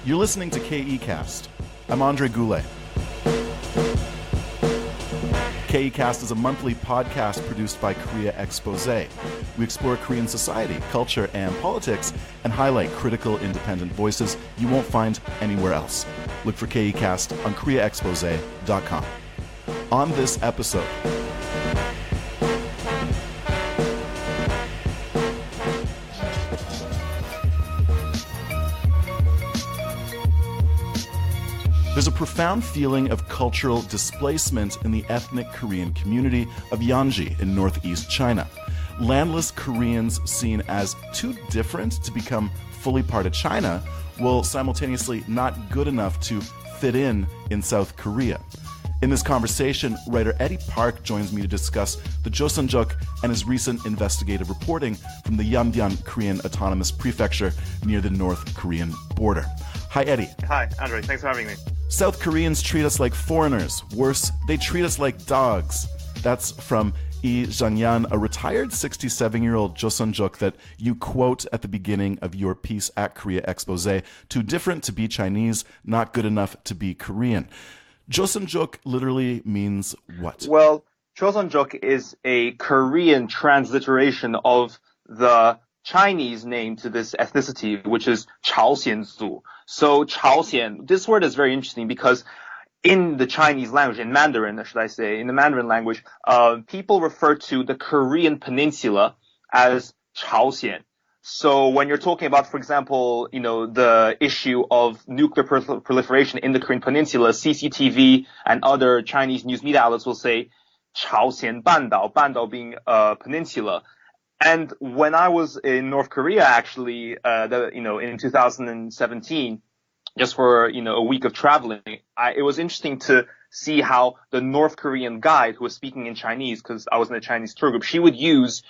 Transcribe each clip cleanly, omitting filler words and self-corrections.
You're listening to KEcast. I'm Andre Goulet. KEcast is a monthly podcast produced by Korea Expose. We explore Korean society, culture, and politics, and highlight critical, independent voices you won't find anywhere else. Look for KEcast on koreaexpose.com. On this episode, there's a profound feeling of cultural displacement in the ethnic Korean community of Yanji in northeast China. Landless Koreans seen as too different to become fully part of China, while simultaneously not good enough to fit in South Korea. In this conversation, writer Eddie Park joins me to discuss the Joseonjok and his recent investigative reporting from the Yanbian Korean Autonomous Prefecture near the North Korean border. Hi, Eddie. Hi, Andre. Thanks for having me. South Koreans treat us like foreigners. Worse, they treat us like dogs. That's from Lee Jang-yan, a retired 67-year-old Joseonjok that you quote at the beginning of your piece at Korea Expose. Too different to be Chinese, not good enough to be Korean. Joseonjok literally means what? Well, Chosun-jok is a Korean transliteration of the Chinese name to this ethnicity, which is Chaosian-zu. So Chaosian, this word is very interesting because in the Chinese language, in Mandarin, should I say, in the Mandarin language, people refer to the Korean peninsula as Chaosian. So when you're talking about, for example, the issue of nuclear proliferation in the Korean peninsula, CCTV and other Chinese news media outlets will say Chaosian Bandao, Bandao being a peninsula. And when I was in North Korea, actually, in 2017, just for, a week of traveling, it was interesting to see how the North Korean guide who was speaking in Chinese, because I was in a Chinese tour group, she would use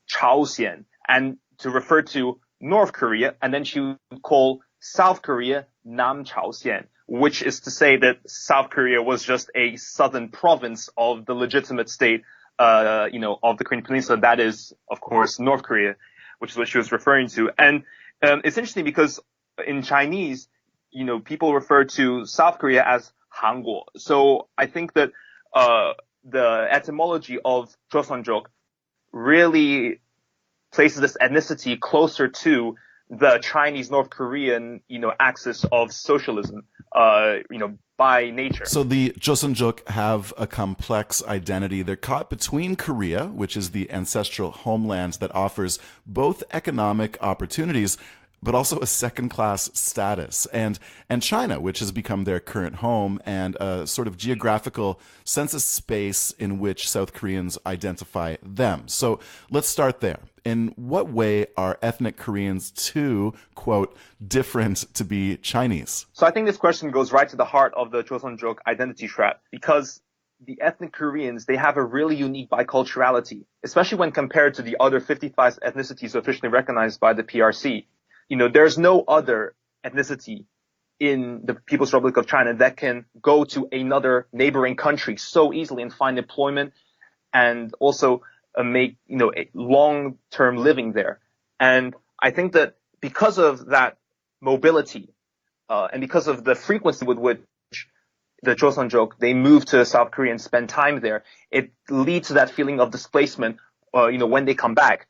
Chaosian and to refer to North Korea, and then she would call South Korea Nam Chaosian, which is to say that South Korea was just a southern province of the legitimate state of the Korean peninsula. That is, of course, North Korea, which is what she was referring to. And it's interesting because in Chinese, people refer to South Korea as Hanguo. So I think that the etymology of Joseonjok really places this ethnicity closer to the Chinese North Korean, axis of socialism, by nature. So the Joseonjok have a complex identity. They're caught between Korea, which is the ancestral homeland that offers both economic opportunities, but also a second-class status, and China, which has become their current home and a sort of geographical census space in which South Koreans identify them. So let's start there. In what way are ethnic Koreans too, quote, different to be Chinese? So I think this question goes right to the heart of the Joseonjok identity trap, because the ethnic Koreans, they have a really unique biculturality, especially when compared to the other 55 ethnicities officially recognized by the PRC. There's no other ethnicity in the People's Republic of China that can go to another neighboring country so easily and find employment and also make, a long-term living there. And I think that because of that mobility, and because of the frequency with which the Joseonjok, they move to South Korea and spend time there, it leads to that feeling of displacement, when they come back.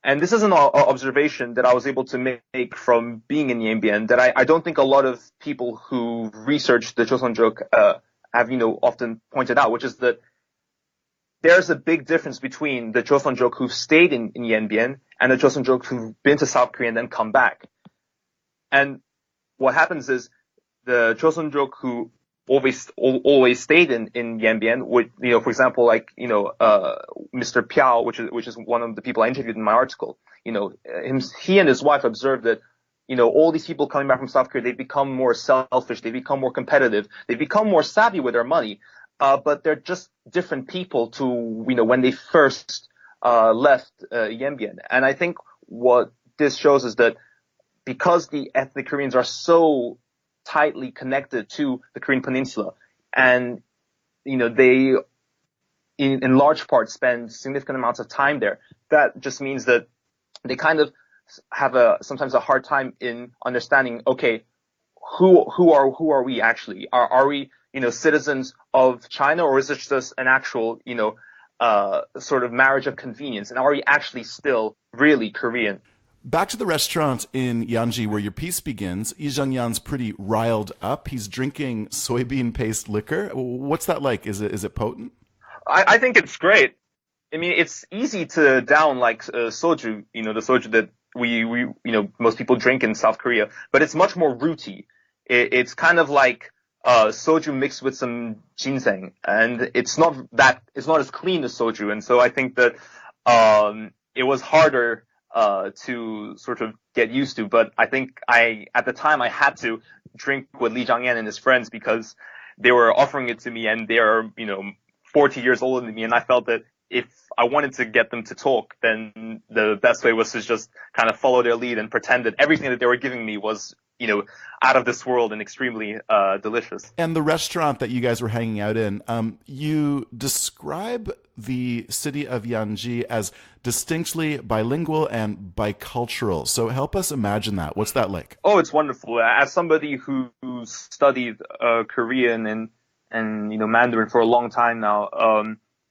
And this is an observation that I was able to make from being in Yanbian that I don't think a lot of people who research the Joseonjok have, often pointed out, which is that there's a big difference between the Joseonjok who've stayed in Yanbian and the Joseonjok who've been to South Korea and then come back. And what happens is the Joseonjok who always stayed in Yanbian would, for example, Mr. Piao, which is one of the people I interviewed in my article, he and his wife observed that, all these people coming back from South Korea, they become more selfish, they become more competitive, they become more savvy with their money, but they're just different people to, when they first left Yanbian. And I think what this shows is that because the ethnic Koreans are so tightly connected to the Korean peninsula, and they in large part spend significant amounts of time there, that just means that they kind of have sometimes a hard time in understanding, okay, who are we actually? Are we, citizens of China, or is this just an actual, sort of marriage of convenience? And are we actually still really Korean? Back to the restaurant in Yanji where your piece begins. Lee Jung-yan's pretty riled up. He's drinking soybean paste liquor. What's that like? Is it potent? I think it's great. I mean, it's easy to down like soju, the soju that we most people drink in South Korea, but it's much more rooty. It's kind of like soju mixed with some ginseng, and it's not as clean as soju, and so I think that it was harder to sort of get used to. But I think at the time I had to drink with Lee Jang-yan and his friends because they were offering it to me, and they are 40 years older than me, and I felt that if I wanted to get them to talk, then the best way was to just kind of follow their lead and pretend that everything that they were giving me was, out of this world and extremely delicious. And the restaurant that you guys were hanging out in, you describe the city of Yanji as distinctly bilingual and bicultural. So help us imagine that. What's that like? Oh, it's wonderful. As somebody who studied Korean and Mandarin for a long time now,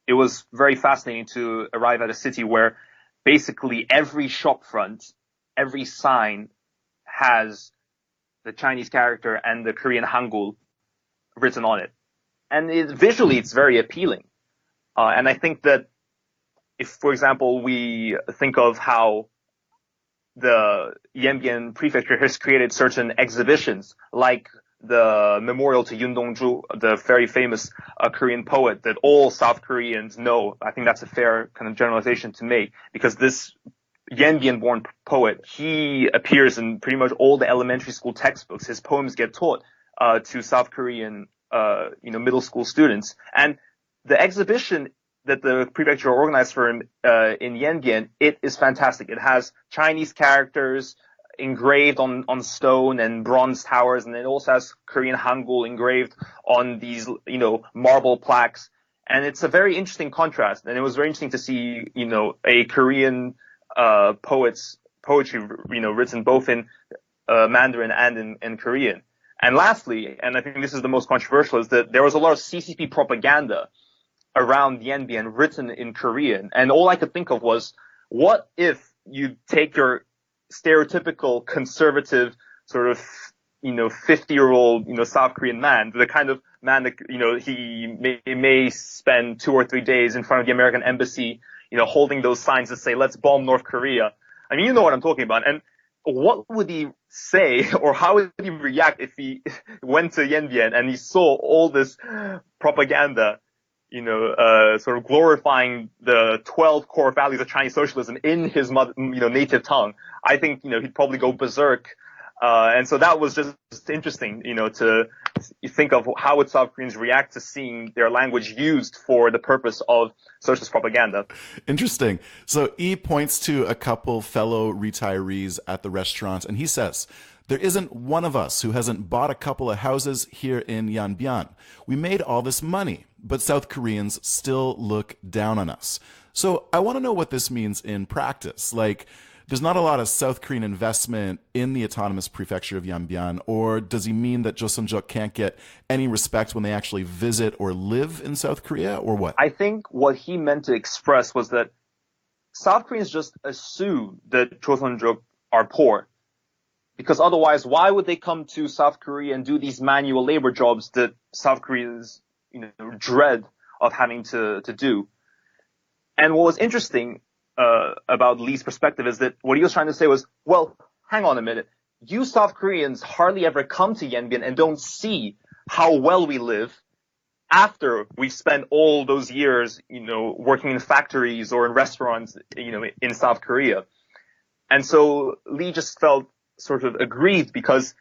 it was very fascinating to arrive at a city where basically every shop front, every sign has the Chinese character and the Korean Hangul written on it. And visually, it's very appealing. And I think that if, for example, we think of how the Yanbian prefecture has created certain exhibitions, like the memorial to Yoon Dong-ju, the very famous Korean poet that all South Koreans know. I think that's a fair kind of generalization to make, because this Yanbian-born poet, he appears in pretty much all the elementary school textbooks. His poems get taught to South Korean, middle school students. And the exhibition that the prefecture organized for him in Yanbian, it is fantastic. It has Chinese characters engraved on stone and bronze towers, and it also has Korean Hangul engraved on these, marble plaques. And it's a very interesting contrast. And it was very interesting to see, a Korean poet's poetry, written both in Mandarin and in Korean. And lastly, and I think this is the most controversial, is that there was a lot of CCP propaganda around Yanbian written in Korean. And all I could think of was, what if you take your stereotypical conservative sort of 50-year-old South Korean man, the kind of man that he may spend 2 or 3 days in front of the American embassy, holding those signs that say "Let's bomb North Korea." I mean, you know what I'm talking about. And what would he say, or how would he react if he went to Yanbian and he saw all this propaganda, sort of glorifying the 12 core values of Chinese socialism in his native tongue? I think, he'd probably go berserk. And so that was just interesting, to think of how would South Koreans react to seeing their language used for the purpose of socialist propaganda. Interesting. So E points to a couple fellow retirees at the restaurant, and he says, "There isn't one of us who hasn't bought a couple of houses here in Yanbian. We made all this money, but South Koreans still look down on us." So I want to know what this means in practice. Like, there's not a lot of South Korean investment in the Autonomous Prefecture of Yanbian, or does he mean that Joseonjok can't get any respect when they actually visit or live in South Korea, or what? I think what he meant to express was that South Koreans just assume that Joseonjok are poor. Because otherwise, why would they come to South Korea and do these manual labor jobs that South Koreans, dread of having to do? And what was interesting about Lee's perspective is that what he was trying to say was, well, hang on a minute. You South Koreans hardly ever come to Yanbian and don't see how well we live after we've spent all those years, working in factories or in restaurants, in South Korea. And so Lee just felt sort of aggrieved because,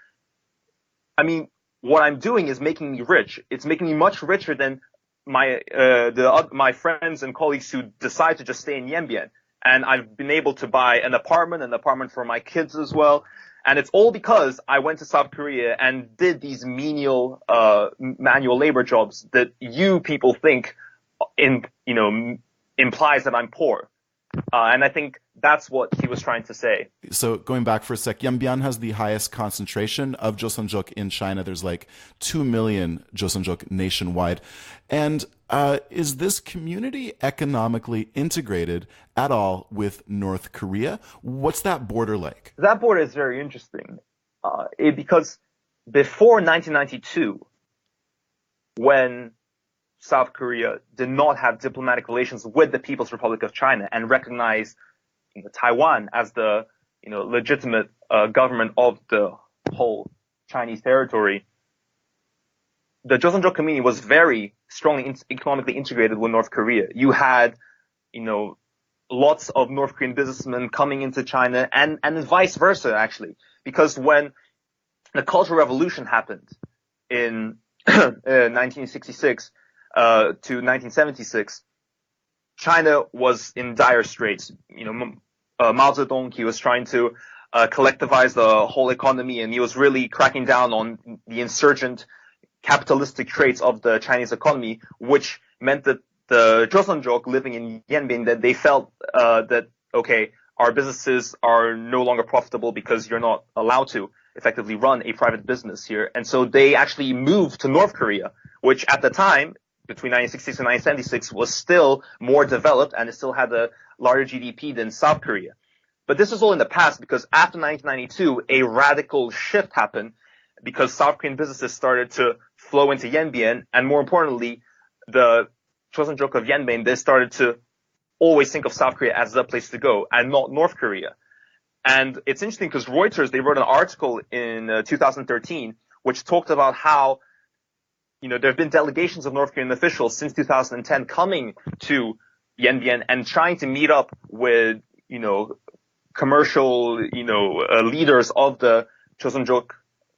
I mean, what I'm doing is making me rich. It's making me much richer than my friends and colleagues who decide to just stay in Yanbian. And I've been able to buy an apartment for my kids as well. And it's all because I went to South Korea and did these menial, manual labor jobs that you people think implies that I'm poor. And I think that's what he was trying to say. So going back for a sec, Yanbian has the highest concentration of Joseonjok in China. There's like 2 million Joseonjok nationwide. And is this community economically integrated at all with North Korea? What's that border like? That border is very interesting because before 1992, when South Korea did not have diplomatic relations with the People's Republic of China and recognized Taiwan as the legitimate government of the whole Chinese territory, the Joseonjok community was very strongly economically integrated with North Korea. You had, lots of North Korean businessmen coming into China and vice versa, actually, because when the Cultural Revolution happened in 1966 to 1976, China was in dire straits. Mao Zedong, he was trying to collectivize the whole economy, and he was really cracking down on the insurgent capitalistic traits of the Chinese economy, which meant that the Joseonjok living in Yanbian, that they felt that, okay, our businesses are no longer profitable because you're not allowed to effectively run a private business here. And so they actually moved to North Korea, which at the time, between 1966 and 1976, was still more developed and it still had a larger GDP than South Korea. But this was all in the past because after 1992, a radical shift happened because South Korean businesses started to flow into Yanbian, and more importantly, the Chosun-jok of Yanbian, they started to always think of South Korea as the place to go and not North Korea. And it's interesting because Reuters, they wrote an article in 2013 which talked about how there have been delegations of North Korean officials since 2010 coming to Yanbian and trying to meet up with, commercial, leaders of the Chosun-jok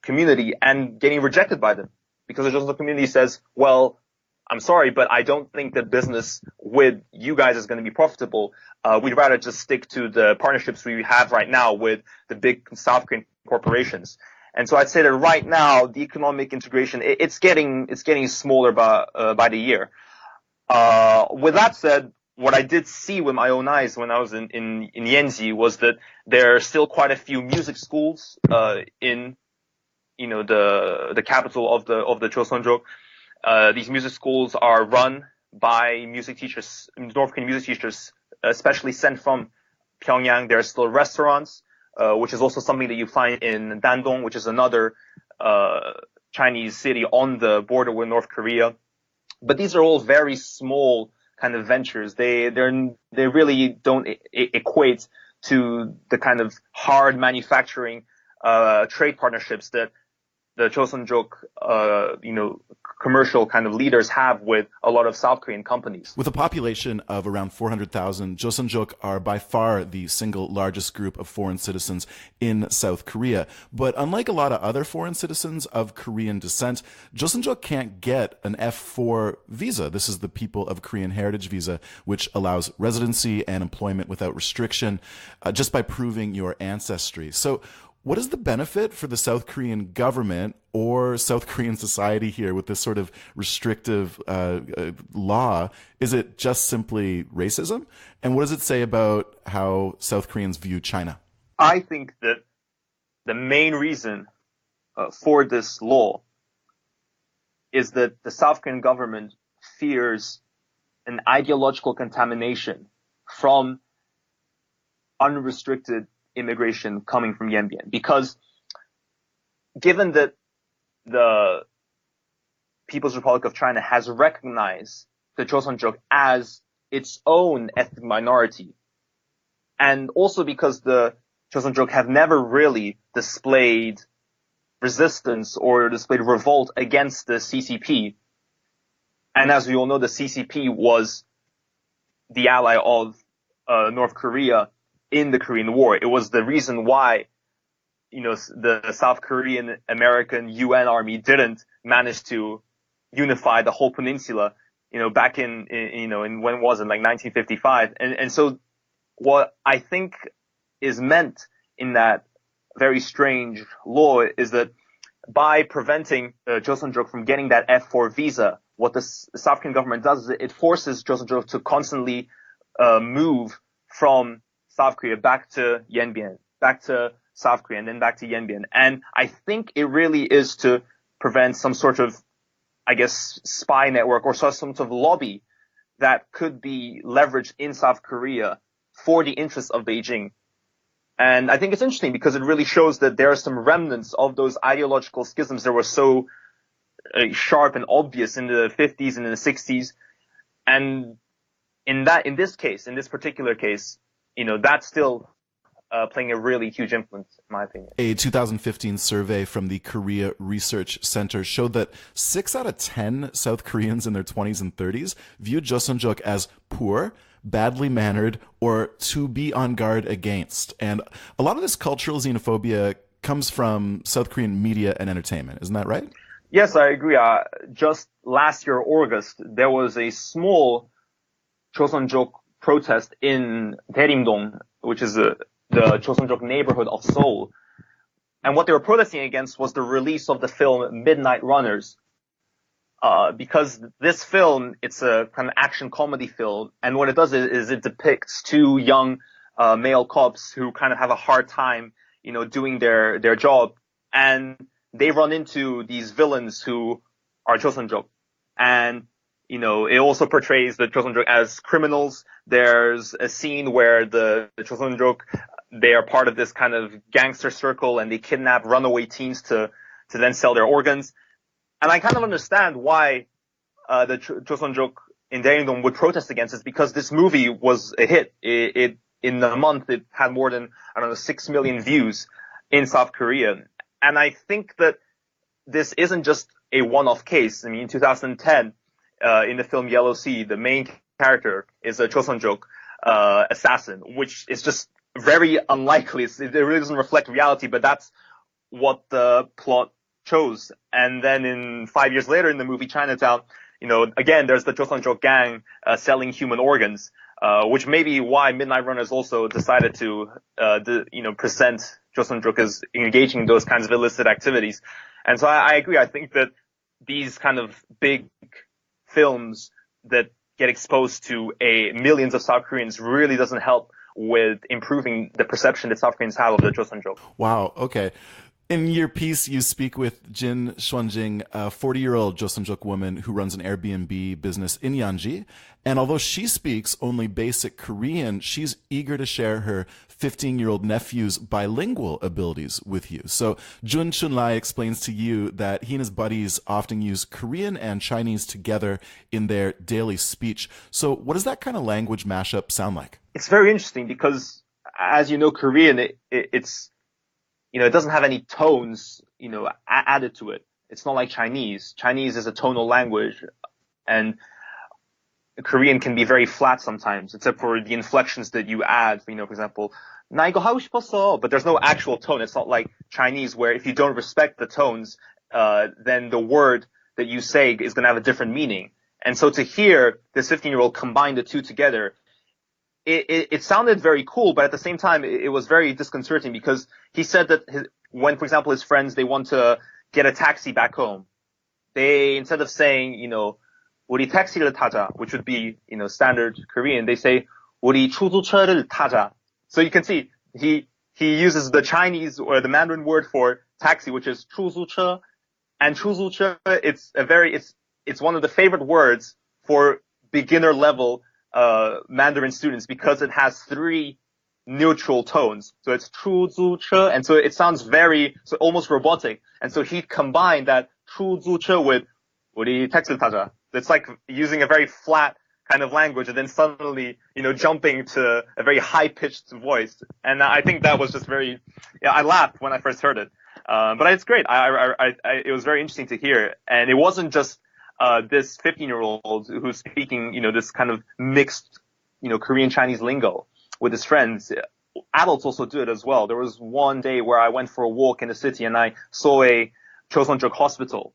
community and getting rejected by them because the Chosun-jok community says, well, I'm sorry, but I don't think that business with you guys is going to be profitable. We'd rather just stick to the partnerships we have right now with the big South Korean corporations. And so I'd say that right now, the economic integration, it's getting smaller by the year. With that said, what I did see with my own eyes when I was in Yanji was that there are still quite a few music schools, in, the capital of the Chosun-jok. These music schools are run by music teachers, North Korean music teachers, especially sent from Pyongyang. There are still restaurants, which is also something that you find in Dandong, which is another Chinese city on the border with North Korea. But these are all very small kind of ventures. They really don't equate to the kind of hard manufacturing trade partnerships that the Chosun-jok, commercial kind of leaders have with a lot of South Korean companies. With a population of around 400,000, Joseonjok are by far the single largest group of foreign citizens in South Korea. But unlike a lot of other foreign citizens of Korean descent, Joseonjok can't get an F4 visa. This is the People of Korean Heritage visa, which allows residency and employment without restriction, just by proving your ancestry. So what is the benefit for the South Korean government or South Korean society here with this sort of restrictive law? Is it just simply racism? And what does it say about how South Koreans view China? I think that the main reason for this law is that the South Korean government fears an ideological contamination from unrestricted immigration coming from Yanbian, because given that the People's Republic of China has recognized the Joseonjok as its own ethnic minority, and also because the Joseonjok have never really displayed resistance or displayed revolt against the CCP, and as we all know, the CCP was the ally of North Korea in the Korean War. It was the reason why, the South Korean, American, UN army didn't manage to unify the whole peninsula, back in when was it, like 1955. And so what I think is meant in that very strange law is that by preventing Joseonjok from getting that F4 visa, what the South Korean government does is it forces Joseonjok to constantly move from South Korea back to Yanbian, back to South Korea, and then back to Yanbian. And I think it really is to prevent some sort of, I guess, spy network or some sort of lobby that could be leveraged in South Korea for the interests of Beijing. And I think it's interesting because it really shows that there are some remnants of those ideological schisms that were so sharp and obvious in the 50s and in the 60s. And in this particular case, that's still playing a really huge influence, in my opinion. A 2015 survey from the Korea Research Center showed that 6 out of 10 South Koreans in their 20s and 30s viewed Joseonjok as poor, badly mannered, or to be on guard against. And a lot of this cultural xenophobia comes from South Korean media and entertainment. Isn't that right? Yes, I agree. Just last year, August, there was a small Chosun-jok protest in Daerimdong, which is the Chosun-jok neighborhood of Seoul. And what they were protesting against was the release of the film Midnight Runners. Because this film, it's a kind of action comedy film, and what it does is it depicts two young male cops who kind of have a hard time, doing their job, and they run into these villains who are Chosun-jok. And it also portrays the Chosun-jok as criminals. There's a scene where the Chosun-jok, they are part of this kind of gangster circle, and they kidnap runaway teens to then sell their organs. And I kind of understand why the Joseonjok in Daerimdong would protest against this, because this movie was a hit. In a month, it had more than, 6 million views in South Korea. And I think that this isn't just a one-off case. I mean, in 2010, in the film Yellow Sea, the main character is a Joseonjok assassin, which is just very unlikely. It really doesn't reflect reality, but that's what the plot chose. And then 5 years later in the movie Chinatown, again, there's the Joseonjok gang selling human organs, which may be why Midnight Runners also decided to present Joseonjok as engaging in those kinds of illicit activities. And so I agree. I think that these kind of big films that get exposed to millions of South Koreans really doesn't help with improving the perception that South Koreans have of the Joseonjok. Wow. Okay. In your piece, you speak with Jin Xuanjing, a 40-year-old Joseonjok woman who runs an Airbnb business in Yanji. And although she speaks only basic Korean, she's eager to share her 15-year-old nephew's bilingual abilities with you. So Jun Chunlai explains to you that he and his buddies often use Korean and Chinese together in their daily speech. So what does that kind of language mashup sound like? It's very interesting because, as you know, Korean, it's it doesn't have any tones, added to it. It's not like Chinese. Chinese is a tonal language, and Korean can be very flat sometimes, except for the inflections that you add. For example, 나 이거 하고 싶었어, but there's no actual tone. It's not like Chinese, where if you don't respect the tones, then the word that you say is going to have a different meaning. And so to hear this 15-year-old combine the two together, it sounded very cool, but at the same time, it was very disconcerting, because he said that when, for example, his friends, they want to get a taxi back home, they, instead of saying, 우리 택시를 타자, which would be, standard Korean, they say, 우리 추주차를 타자. So you can see, he uses the Chinese or the Mandarin word for taxi, which is 추주차, and 추주차, it's one of the favorite words for beginner level Mandarin students, because it has 3 neutral tones. So it's chu zu che, and so it sounds almost robotic. And so he combined that chu zu che with 우리 택시를 타자. It's like using a very flat kind of language and then suddenly, jumping to a very high-pitched voice. And I think that was just I laughed when I first heard it. But it's great. It was very interesting to hear. And it wasn't just this 15-year-old who's speaking, this kind of mixed, Korean Chinese lingo with his friends. Adults also do it as well. There was one day where I went for a walk in the city and I saw a Chosun-jok hospital,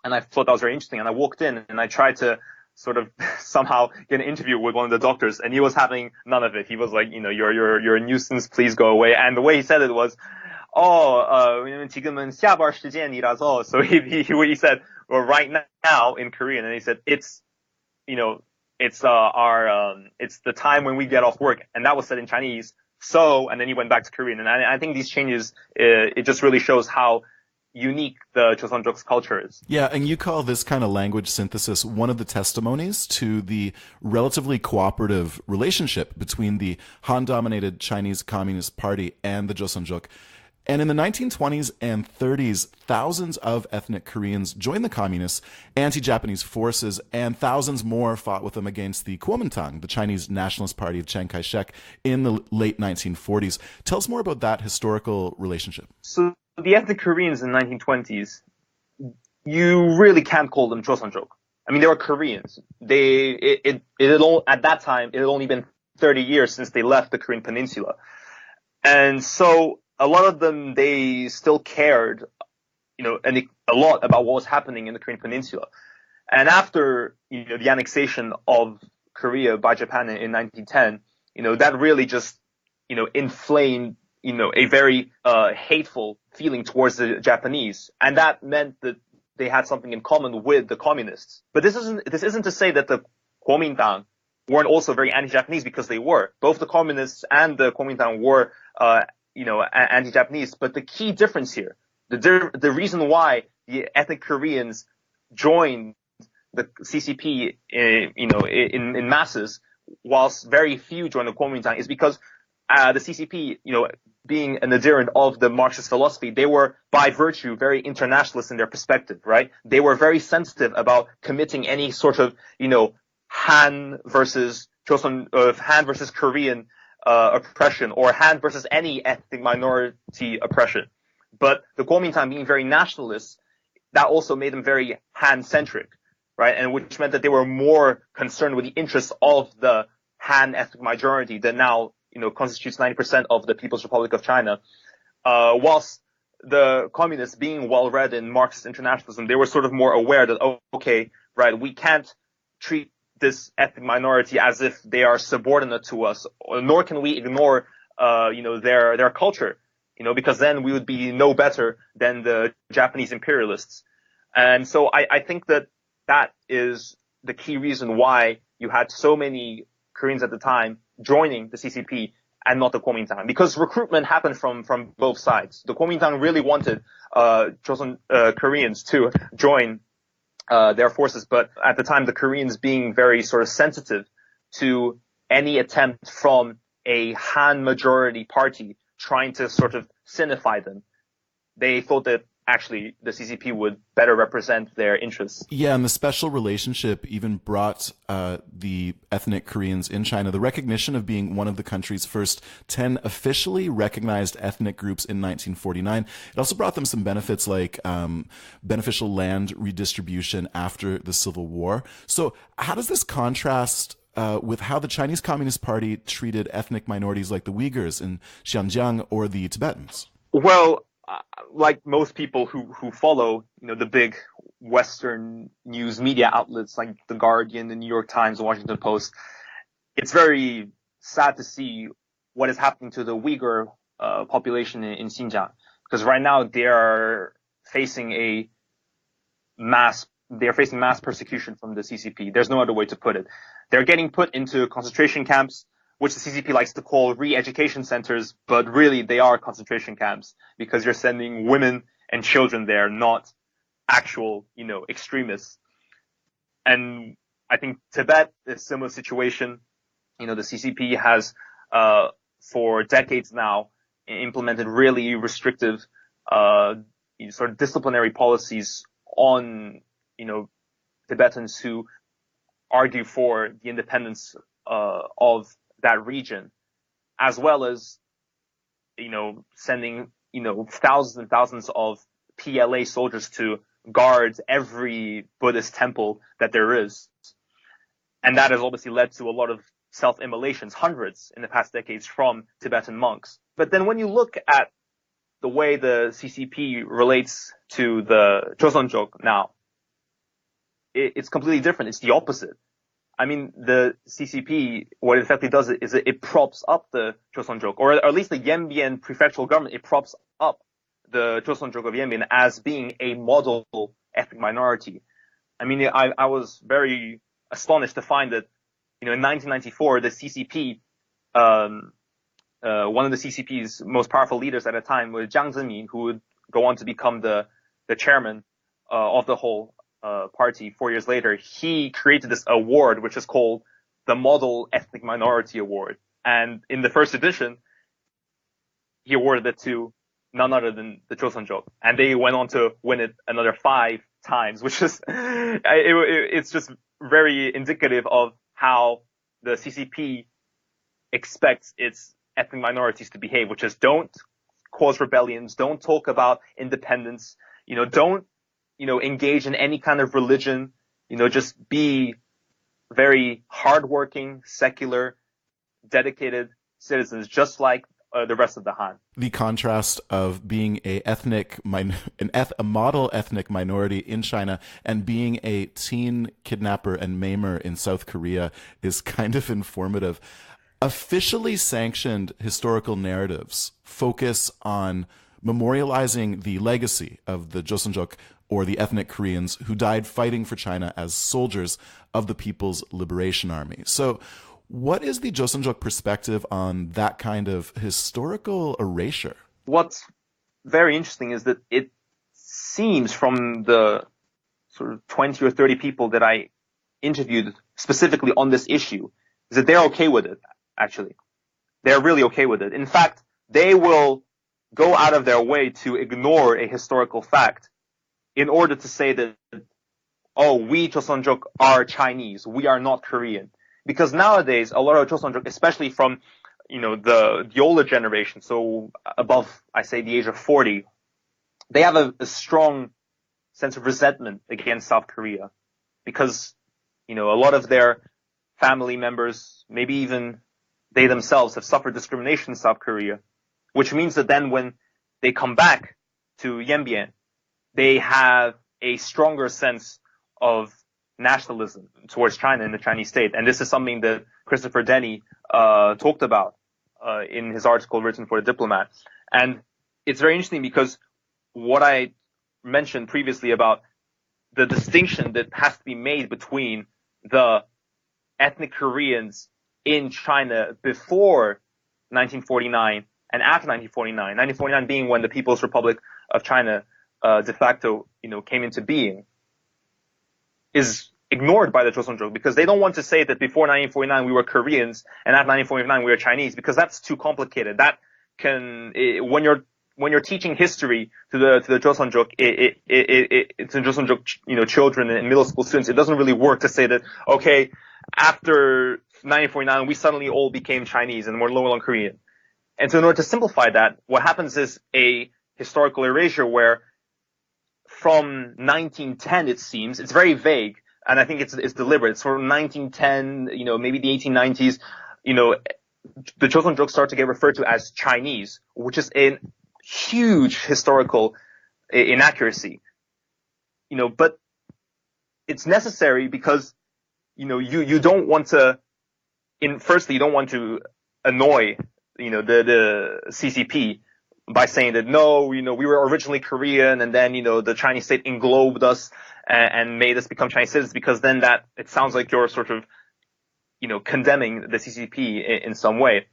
and I thought that was very interesting. And I walked in and I tried to sort of somehow get an interview with one of the doctors, and he was having none of it. He was like, you're a nuisance, please go away. And the way he said it was, 지금은 시합할 시간이라서. So he said, well, right now in Korean, and he said, it's, it's the time when we get off work, and that was said in Chinese. So, and then he went back to Korean, and I think these changes, it just really shows how unique the Joseonjok's culture is. Yeah, and you call this kind of language synthesis one of the testimonies to the relatively cooperative relationship between the Han-dominated Chinese Communist Party and the Joseonjok. And in the 1920s and 30s, thousands of ethnic Koreans joined the communists, anti-Japanese forces, and thousands more fought with them against the Kuomintang, the Chinese Nationalist Party of Chiang Kai-shek, in the late 1940s. Tell us more about that historical relationship. So the ethnic Koreans in the 1920s, you really can't call them Joseonjok. I mean, they were Koreans. At that time, it had only been 30 years since they left the Korean peninsula. And so a lot of them, they still cared, a lot about what was happening in the Korean peninsula. And after, the annexation of Korea by Japan in 1910, that really just, inflamed, a very hateful feeling towards the Japanese. And that meant that they had something in common with the communists. But this isn't to say that the Kuomintang weren't also very anti-Japanese, because they were. Both the communists and the Kuomintang were anti-Japanese. But the key difference here, the reason why the ethnic Koreans joined the CCP, in masses, whilst very few joined the Kuomintang, is because the CCP, being an adherent of the Marxist philosophy, they were by virtue very internationalist in their perspective, right? They were very sensitive about committing any sort of, Han versus Korean oppression, or Han versus any ethnic minority oppression. But the Kuomintang, being very nationalist, that also made them very Han-centric, right? And which meant that they were more concerned with the interests of the Han ethnic majority that now, constitutes 90% of the People's Republic of China. Whilst the communists, being well-read in Marxist internationalism, they were sort of more aware that, okay, right, we can't treat this ethnic minority as if they are subordinate to us, nor can we ignore, their culture, because then we would be no better than the Japanese imperialists. And so I think that is the key reason why you had so many Koreans at the time joining the CCP and not the Kuomintang, because recruitment happened from both sides. The Kuomintang really wanted Koreans to join their forces, but at the time, the Koreans, being very sort of sensitive to any attempt from a Han majority party trying to sort of sinify them, they thought that actually the CCP would better represent their interests. Yeah, and the special relationship even brought the ethnic Koreans in China the recognition of being one of the country's first 10 officially recognized ethnic groups in 1949. It also brought them some benefits like beneficial land redistribution after the Civil War. So how does this contrast with how the Chinese Communist Party treated ethnic minorities like the Uyghurs in Xinjiang or the Tibetans? Well, like most people who follow, the big Western news media outlets like The Guardian, the New York Times, the Washington Post, it's very sad to see what is happening to the Uyghur population in Xinjiang, because right now they're facing mass persecution from the CCP. There's no other way to put it. They're getting put into concentration camps, which the CCP likes to call re-education centers, but really they are concentration camps, because you're sending women and children there, not actual, extremists. And I think Tibet is a similar situation. The CCP has, for decades now, implemented really restrictive, sort of disciplinary policies on, Tibetans who argue for the independence, of that region, as well as, sending, thousands and thousands of PLA soldiers to guard every Buddhist temple that there is. And that has obviously led to a lot of self-immolations, hundreds in the past decades, from Tibetan monks. But then when you look at the way the CCP relates to the Joseonjok now, it's completely different. It's the opposite. I mean, the CCP, what it effectively does is it props up the Chosun-jok, or at least the Yanbian prefectural government, it props up the Joseonjok of Yanbian as being a model ethnic minority. I mean, I was very astonished to find that in 1994, the CCP, one of the CCP's most powerful leaders at the time was Jiang Zemin, who would go on to become the chairman of the whole party 4 years later. He created this award, which is called the Model Ethnic Minority Award. And in the first edition, he awarded it to none other than the Joseonjok. And they went on to win it another 5 times, which is, it's just very indicative of how the CCP expects its ethnic minorities to behave, which is don't cause rebellions, don't talk about independence, don't, engage in any kind of religion, just be very hardworking, secular, dedicated citizens, just like the rest of the Han. The contrast of being a model ethnic minority in China and being a teen kidnapper and maimer in South Korea is kind of informative. Officially sanctioned historical narratives focus on memorializing the legacy of the Joseonjok, or the ethnic Koreans who died fighting for China as soldiers of the People's Liberation Army. So what is the Joseonjok perspective on that kind of historical erasure? What's very interesting is that it seems from the sort of 20 or 30 people that I interviewed specifically on this issue is that they're okay with it, actually. They're really okay with it. In fact, they will go out of their way to ignore a historical fact in order to say that, oh, we Joseonjok are Chinese, we are not Korean. Because nowadays, a lot of Joseonjok, especially from, the older generation, so above, I say, the age of 40, they have a strong sense of resentment against South Korea. Because, a lot of their family members, maybe even they themselves, have suffered discrimination in South Korea. Which means that then when they come back to Yanbian, they have a stronger sense of nationalism towards China and the Chinese state. And this is something that Christopher Denny talked about in his article written for The Diplomat. And it's very interesting because what I mentioned previously about the distinction that has to be made between the ethnic Koreans in China before 1949 and after 1949, 1949 being when the People's Republic of China de facto, came into being, is ignored by the Chosun-jok because they don't want to say that before 1949 we were Koreans and after 1949 we were Chinese, because that's too complicated. That can, when you're teaching history to the Joseonjok, it's in Joseonjok, children and middle school students, it doesn't really work to say that, okay, after 1949 we suddenly all became Chinese and we're no longer Korean. And so in order to simplify that, what happens is a historical erasure where from 1910, it seems, it's very vague, and I think it's deliberate. It's from 1910, maybe the 1890s, the Joseonjok start to get referred to as Chinese, which is a huge historical inaccuracy. But it's necessary because, you don't want to, firstly, you don't want to annoy, the CCP by saying that, no, we were originally Korean and then, the Chinese state englobed us and made us become Chinese citizens, because then it sounds like you're sort of, condemning the CCP in some way.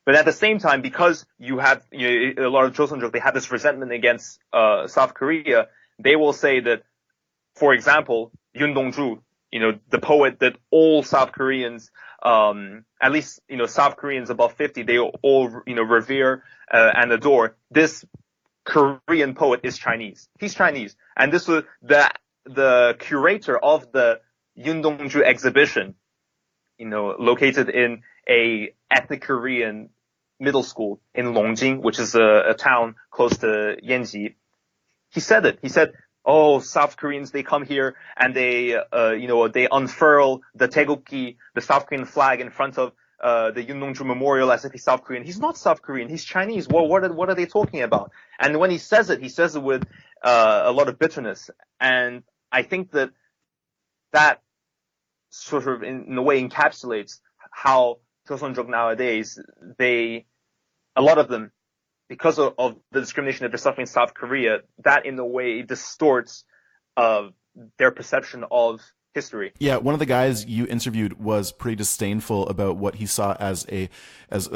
But at the same time, because you have, a lot of Joseonjok, they have this resentment against, South Korea, they will say that, for example, Yoon Dong-ju, the poet that all South Koreans, at least, South Koreans above 50, they all, revere, and adore. This Korean poet is Chinese. He's Chinese. And this was the curator of the Yoon Dong-ju exhibition, located in a ethnic Korean middle school in Longjing, which is a town close to Yanji. He said it. He said, oh, South Koreans, they come here and they, they unfurl the Taegukgi, the South Korean flag in front of, the Yoon Dong-ju Memorial as if he's South Korean. He's not South Korean. He's Chinese. Well, what are they talking about? And when he says it with, a lot of bitterness. And I think that sort of in a way encapsulates how Joseonjok nowadays, a lot of them, because of the discrimination that they're suffering in South Korea, that in a way distorts their perception of history. Yeah, one of the guys you interviewed was pretty disdainful about what he saw as a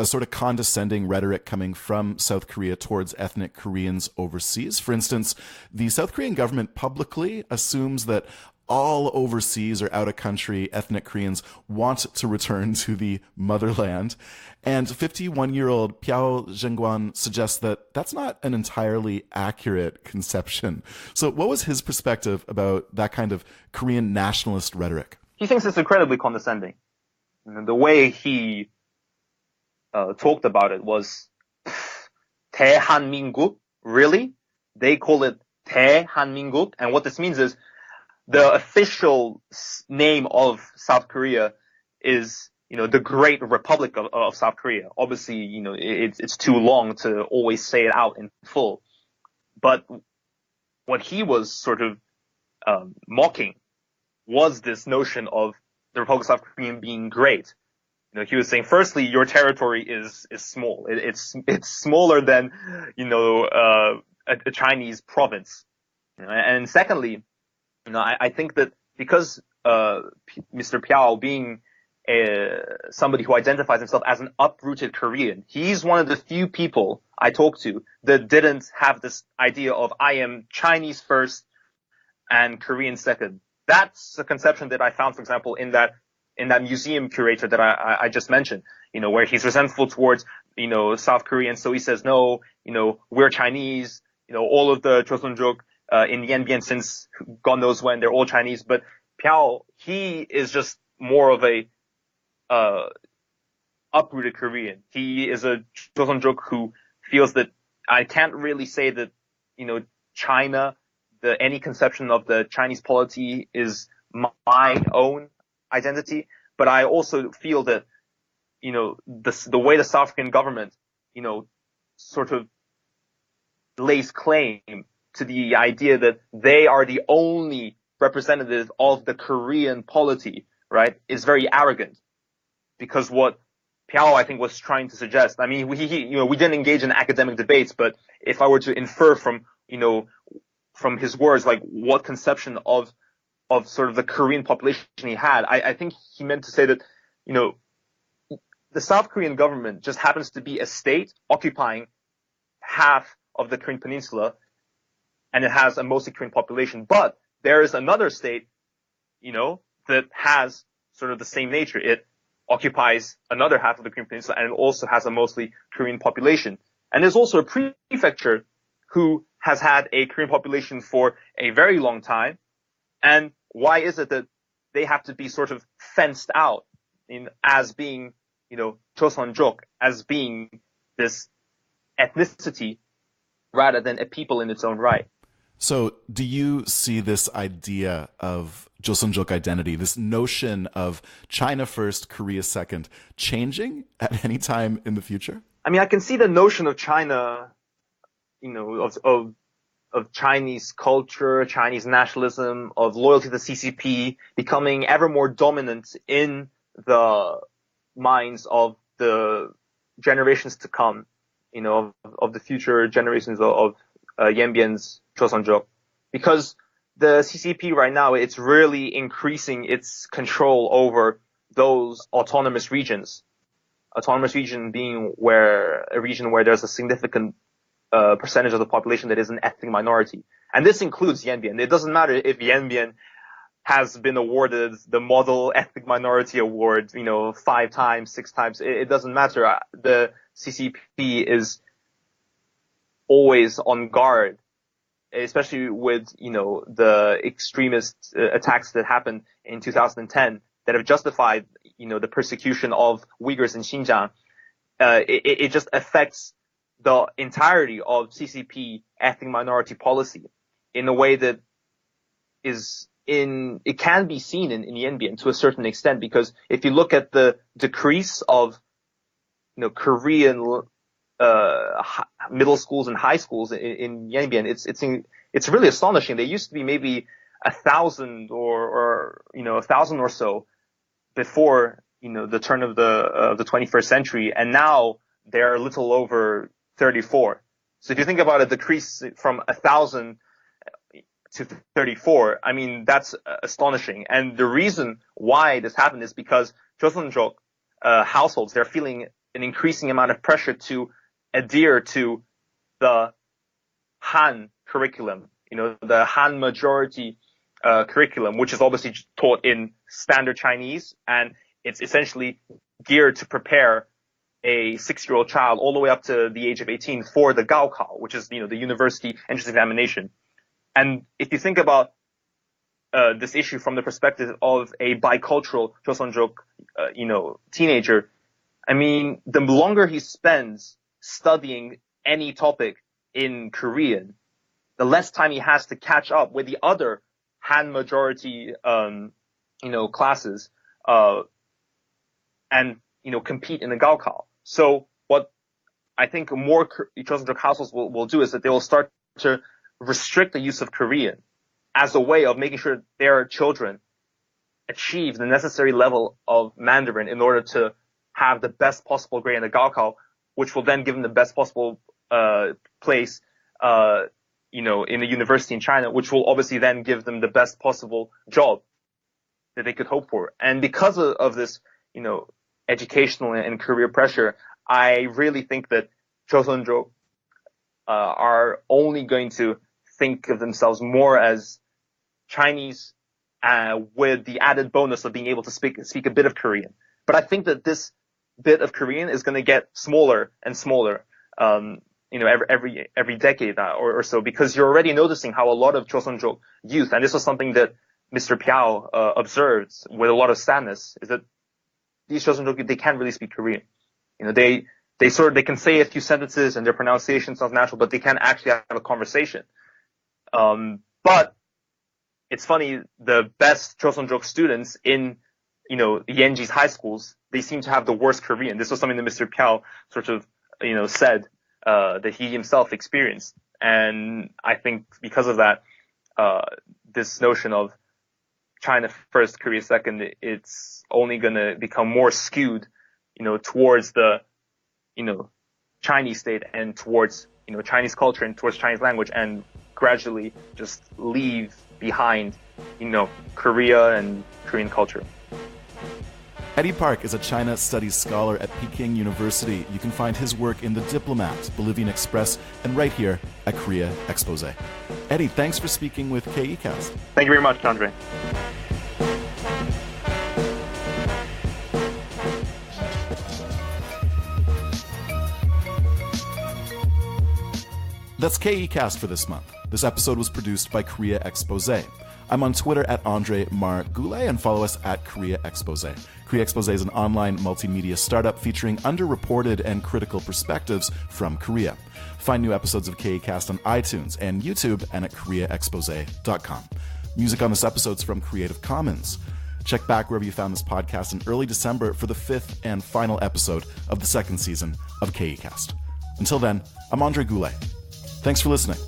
sort of condescending rhetoric coming from South Korea towards ethnic Koreans overseas. For instance, the South Korean government publicly assumes that all overseas or out of country ethnic Koreans want to return to the motherland. And 51-year-old Piao Zhengguan suggests that that's not an entirely accurate conception. So what was his perspective about that kind of Korean nationalist rhetoric? He thinks it's incredibly condescending. And the way he talked about it was, 대한민국? Really? They call it 대한민국? And what this means is, the official name of South Korea is, the Great Republic of South Korea. Obviously, it's too long to always say it out in full. But what he was sort of mocking was this notion of the Republic of South Korea being great. He was saying, firstly, your territory is small. It's smaller than, a Chinese province. And secondly, I think that because Mr. Piao, being somebody who identifies himself as an uprooted Korean, he's one of the few people I talked to that didn't have this idea of I am Chinese first and Korean second. That's a conception that I found, for example, in that museum curator that I just mentioned, where he's resentful towards, South Koreans. So he says, no, we're Chinese, all of the Chosun-jok in Yanbian since God knows when, they're all Chinese. But Piao, he is just more of a uprooted Korean. He is a Joseonjok who feels that I can't really say that, China, any conception of the Chinese polity is my own identity. But I also feel that, the way the South Korean government, sort of lays claim to the idea that they are the only representative of the Korean polity, right, is very arrogant. Because what Piao, I think, was trying to suggest, I mean, we didn't engage in academic debates, but if I were to infer from his words, like what conception of sort of the Korean population he had, I think he meant to say that, the South Korean government just happens to be a state occupying half of the Korean peninsula, and it has a mostly Korean population. But there is another state, that has sort of the same nature. It occupies another half of the Korean peninsula, and it also has a mostly Korean population. And there's also a prefecture who has had a Korean population for a very long time. And why is it that they have to be sort of fenced out as being, Chosun-jok, as being this ethnicity rather than a people in its own right? So do you see this idea of Joseonjok identity, this notion of China first, Korea second, changing at any time in the future? I mean, I can see the notion of China, of Chinese culture, Chinese nationalism, of loyalty to the CCP becoming ever more dominant in the minds of the generations to come, of the future generations of Yanbian's Joseonjok. Because the CCP right now, it's really increasing its control over those autonomous regions. Autonomous region being a region where there's a significant percentage of the population that is an ethnic minority. And this includes Yanbian. It doesn't matter if Yanbian has been awarded the Model Ethnic Minority Award, 5 times, 6 times. It doesn't matter. The CCP is always on guard, especially with, the extremist attacks that happened in 2010 that have justified, the persecution of Uyghurs in Xinjiang. It just affects the entirety of CCP ethnic minority policy in a way that it can be seen in Yanbian to a certain extent, because if you look at the decrease of, Korean, middle schools and high schools in Yanbian, it's really astonishing. They used to be maybe 1,000 or 1,000 or so before, the turn of the 21st century. And now they're a little over 34. So if you think about a decrease from 1,000 to 34. I mean, that's astonishing. And the reason why this happened is because Joseonjok households, they're feeling an increasing amount of pressure to adhere to the Han curriculum, the Han majority curriculum, which is obviously taught in standard Chinese, and it's essentially geared to prepare a 6-year-old child all the way up to the age of 18 for the Gaokao, which is, the university entrance examination. And if you think about this issue from the perspective of a bicultural Joseonjok, teenager, I mean, the longer he spends studying any topic in Korean, the less time he has to catch up with the other Han majority, classes, and, compete in the Gaokao. So what I think more Chosun-jok households will do is that they will start to restrict the use of Korean as a way of making sure their children achieve the necessary level of Mandarin in order to have the best possible grade in the Gaokao, which will then give them the best possible place, in the university in China, which will obviously then give them the best possible job that they could hope for. And because of this, educational and career pressure, I really think that Joseonjok are only going to think of themselves more as Chinese, with the added bonus of being able to speak a bit of Korean. But I think that this bit of Korean is going to get smaller and smaller, every decade or so, because you're already noticing how a lot of Joseonjok youth, and this was something that Mr. Piao observed with a lot of sadness, is that these Joseonjok, they can't really speak Korean. They can say a few sentences and their pronunciation sounds natural, but they can't actually have a conversation. But it's funny, the best Joseonjok students in, Yenji's high schools, they seem to have the worst Korean. This was something that Mr. Piao sort of, said, that he himself experienced. And I think because of that, this notion of China first, Korea second, it's only going to become more skewed, towards the, Chinese state and towards, Chinese culture and towards Chinese language, and gradually just leave behind, Korea and Korean culture. Eddie Park is a China Studies scholar at Peking University. You can find his work in The Diplomat, Bolivian Express, and right here at Korea Expose. Eddie, thanks for speaking with KEcast. Thank you very much, Andre. That's KEcast for this month. This episode was produced by Korea Expose. I'm on Twitter at Andre Goulet, and follow us at Korea Expose. Korea Expose is an online multimedia startup featuring underreported and critical perspectives from Korea. Find new episodes of KEcast on iTunes and YouTube and at koreaexpose.com. Music on this episode is from Creative Commons. Check back wherever you found this podcast in early December for the 5th and final episode of the 2nd season of KEcast. Until then, I'm Andre Goulet. Thanks for listening.